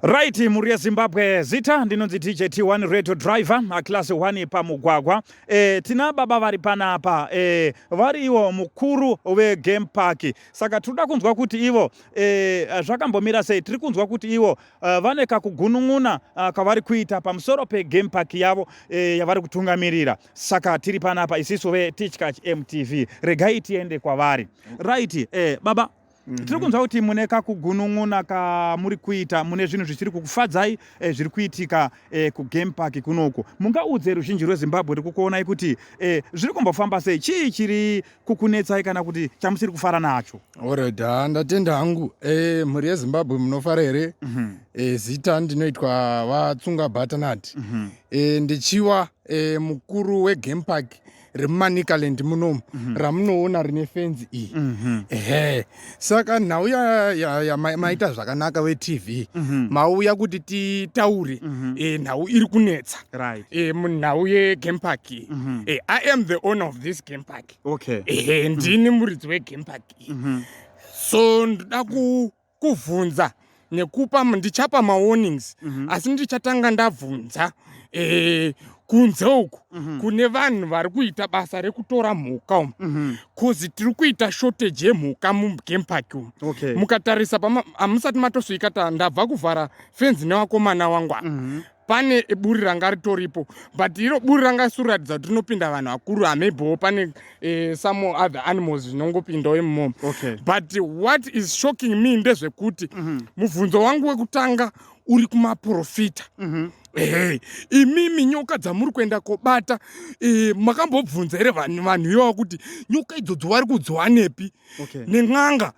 Right, muri Zimbabwe zita ndinonzi TJT1 radio driver class 1 pamugwagwa. Tina baba vari panapa vari ivo mukuru game park. Saka tinoda kunzwa kuti ivo zvakambomira sei. Tiri kunzwa kuti ivo vane kakugunun'una kavari kuita pamusoro game park yavo yavari kutungamirira. Saka tiri panapa isisu veTichkach MTV. Regai tiende kwavari. Right, baba tiri kunzwa kuti mune kakugunun'una kamuri kuita mune zvinhu zvichiri kukufadzai zviri kuitika game park kunoko. Mungaudze ruzhinji rweZimbabwe rikukuonai kuti zviri kumbofamba sei, chii chiri kukunetsai kana kuti chamusiri kufara nacho? Alright, ndatenda hangu. Mhuri yeZimbabwe munofara here? Zita ndinoitwa Vatsunga Batanati. Ndichiwa mukuru wegame park reManikaland munomu ramunoona rine fenzi iyi. Saka nhau maita zvakanaka weTV mauya kuti titaure nhau iri kunetsa munhau yegame park. I am the owner of this game park. Ndini muridzi wegame park. So ndoda kuvhunza nekupa ndichapa mawarnings asi ndichatanga ndabvunza kunze uku kune vanhu vari kuita basa rekutora mhuka umu kozi tiri kuita shortage yemhuka mugame park umu. Mukatarisa hamusati matosvika ndabva kuvhara fenzi nevakomana wangu pane buri ranga ritoripo, but iro buri ranga suratidza kuti rinopinda vanhu vakuru, maybe pane some other animals zvinongopindawo imomo. But what is shocking me ndezvekuti mubvunzo wangu wekutanga uri kumaprofita. Imimi nyoka dzamuri kuenda kobata makambobvunza here vanhu iwawo kuti nyoka idzodzo vari kudzwa nepi? Nen'anga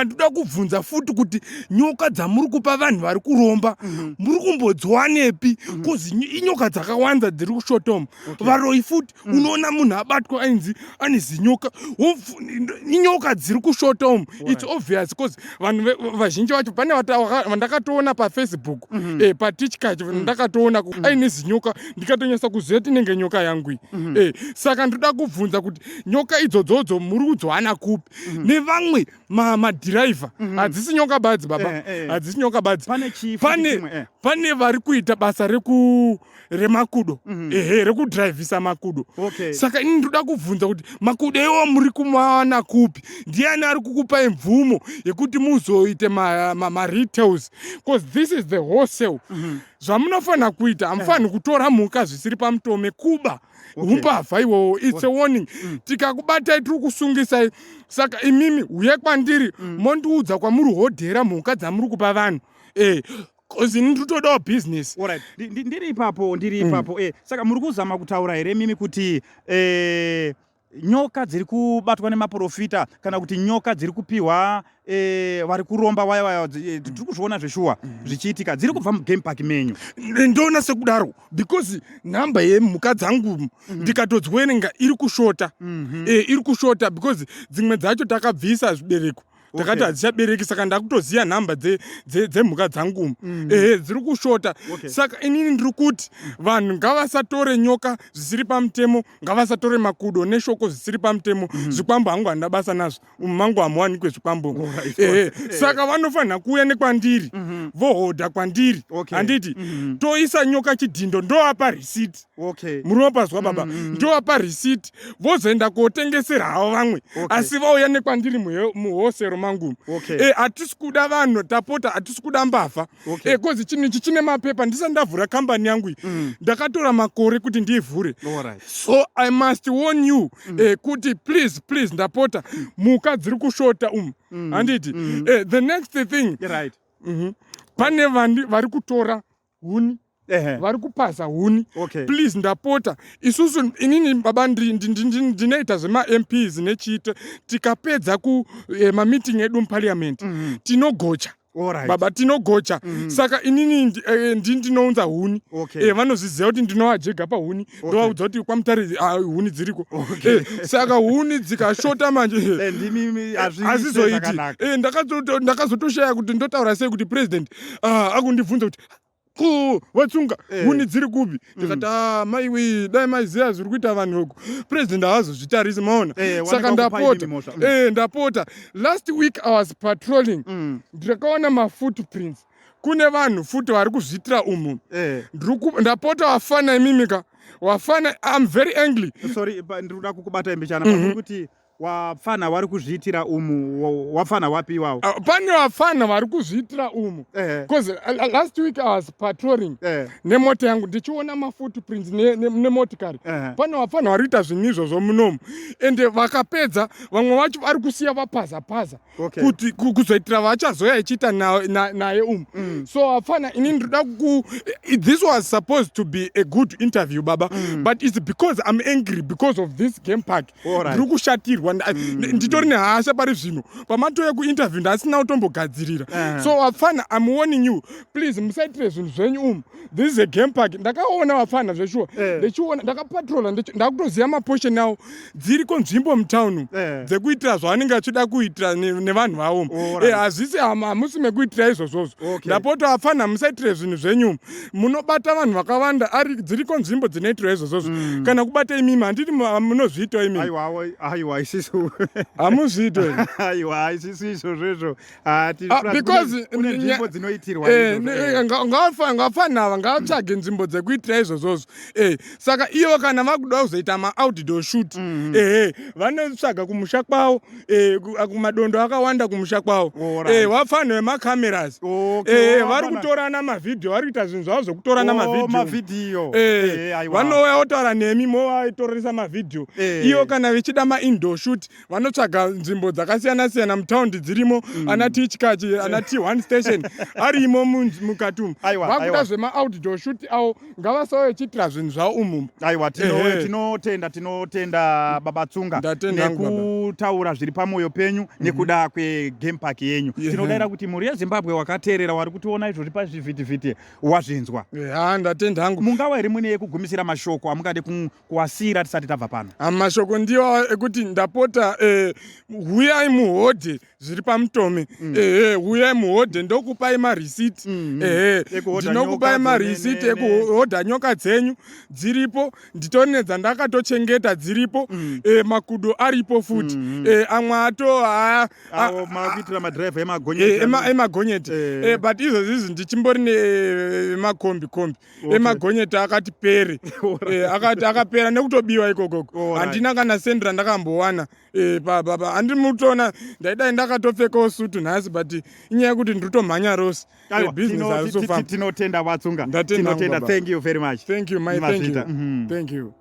ndoda kubvunza futi kuti nyoka dzamuri kupa vanhu vari kuromba muri kumbodzwa nepi? Kozi inyoka dzakawanda dziri kushotomo. Varoi futi unoona munhu abatwa ainzi ane zinyoka, inyoka dziri kushotomo. It's obvious because vanhu vazhinji vacho pane vandakatoona paFacebook paTichkach ndakatoona aine zinyoka ndikatonyasa kuziva kuti inenge nyoka yangu iyi. Saka ndoda kubvunza kuti nyoka idzodzodzo muri kudzwana kupi? Nevamwe madhiraivha hadzisi nyoka badzi baba, hadzisi nyoka badzi. Pane vari kuita basa remakudo rekudhiraivhisa makudo. Saka ini ndoda kubvunza kuti makudo iwo muri kumawana kupi? Ndiani ari kukupai mvumo yekuti muzoite ma-retails? Because this is the wholesale. Zvamunofanira kuita hamufaniri kutora mhuka zvisiri pamutome kuba umbavha iwowo. It's a warning. Tikakubatai tiri kusungisai. Saka imimi uye kwandiri mondiudza kwamuri hodhera mhuka dzamuri kupa vanhu. Kozi nditodawo business. Ndiri ipapo. Saka muri kuzama kutaura here mimi kuti nyoka dziri kubatwa nemaprofita kana kuti nyoka dziri kupiwa vari kuromba waya tiri kuzviona zveshuwa zvichiitika dziri kubva mugame park menyu? Ndoona sekudaro because nhamba yemhuka dzangu ndikatodzwerenga iri kushota. Iri kushota because dzimwe dzacho takabvisa zvibereko. Takati hadzichabereki, saka ndakutoziya nhamba dzemhuka dzangu dziri kushota. Saka inini ndiri kuti vanhu ngavasatore nyoka zvisiri pamutemo, ngavasatore makudo neshoko zvisiri pamutemo. Zvikwambo hangu handina basa nazvo, mangu hamuwanikwe zvikwambo. Saka vanofanira kuuya nekwandiri vohodha kwandiri. Handiti toisa nyoka chidhindo ndovapa receipt. Murinopazwa baba? Ndovapa receipt vozoenda kotengesera havo vamwe, asi vauya nekwandiri muhosero mangu. Hatisi kuda vanhu tapota, hatisi kuda mbavha. Kozi chinhu ichi chine mapepa. Ndisati ndavhura kambani yangu iyi ndakatora makore kuti ndiivhure. So I must warn you kuti please ndapota mhuka dziri kushota umu. Handiti the next thing pane vari kutora huni, vari kupasa huni. Please ndapota isusu inini baba ndinoita zvema-MPs nechiite tikapedza mameeting edu muparliament tinogocha. Baba tinogocha. Saka inini ndinounza huni. Vanozviziva kuti ndinovajega pahuni ndovaudza kuti VekwaMutare huni dziriko. Saka huni dzikashota manje hazizoiti. Ndakazotoshaya kuti ndotaura sei kuti president akundibvunza kuti Vatsunga huni dziri kupi? Ndikati maiwe dai maiziya zviri kuita vanhu oku president haazozvitarisi maona. Saka ndapota last week I was patrolling ndakaona ma footprints kune vanhu futi vari kuzviitira umu ndapota wafana imimika wafana I'm very angry. Sorry ndikuda kukubata imbechana pamuri kuti wafana vari kuzviitira umu wafana wapi iwawo? Pane wafana vari kuzviitira umu because last week I was patrolling nemota yangu ndichiona mafootprints nemotikari. Pane wafana vari kuita zvinhu izvozvo munomu ende vakapedza vamwe vacho vari kusiya vapaza kuti kuzoitira vachazoya ichiita naye umu. So wafana ini ndoda this was supposed to be a good interview baba but it's because I'm angry because of this game park. Ndiri kushatirwa nditori nehasha pari zvino pamatoya kuinterview ndasina kutombogadzirira. So wafana I'm warning you please musaitire zvinhu zvenyu umu. This is a game park. Ndakaona wafana zveshuwa ndichiona ndakapatrola ndakutoziva maportion awo dziriko nzvimbo mutown dzekuitira zvavanenge vachida kuitira nevanhu vavo. Hazvisi hamusi mekuitira izvozvozvo. Ndapota wafana musaitire zvinhu zvenyu munobata vanhu vakawanda dziriko nzvimbo dzinoitirwa izvozvozvo kana kubata imimi handiti munozviita imimi. Aiwa isisu hamuzviito aiwa isisu izvozvozvo because kune nzvimbo dzinoitirwa ngavafana ava ngavatsvage nzvimbo dzekuitira izvozvozvo. Saka ivo kana vakuda kuzoita maoutdoor shoot vanotsvaga kumusha kwavo kumadondo akawanda kumusha kwavo wafana vemacameras vari kutorana mavhidhiyo vari kuita zvinhu zvavo zvokutorana mavhidhiyo vanouya votaura nemi movaitoresa mavhidhiyo ivo kana vichida maindoor shoot vanotsvaga nzvimbo dzakasiyana-siyana mutaundi dzirimo ana tichkachi ana T1 station arimo mukati umu vakuda zvemaoutdoor shoot avo ngavasauya ichiitira zvinhu zvavo umu. Aiwa tinotenda baba Tsunga nekutaura zviri pamwoyo penyu nekuda kwegame park yenyu. Tinodara kuti mhuri yeZimbabwe wakateerera wari kutiona izvozvi pazvivhitivhiti wazvinzwa. Ndatenda hangu. Mungava here mune ekugumisira mashoko amungade kuwasira tisati tabva pano? Mashoko ndiwo ekuti ndapota huyai muhodhe zviri pamutome huyai muhodhe ndokupai marisiti ndinokupai marisiti ekuhodha nyoka dzenyu dziripo nditori nedzandakatochengeta dziripo makudo aripo futi amwe ato makuitira madhiraivha emagonyeti but izvozvi ndichimbori nemakombi emagonyeti akati pere akapera nekutobiwa ikokoko handina kana sendi randakambowana handimutoona ndaidai ndakatopfekawo sutu nhasi but inyaya yekuti ndiritomhanya rose business harisofamba. Tinotenda vaTsunga. Tinotenda. Thank you very much. Thank you, my thank you. Thank you.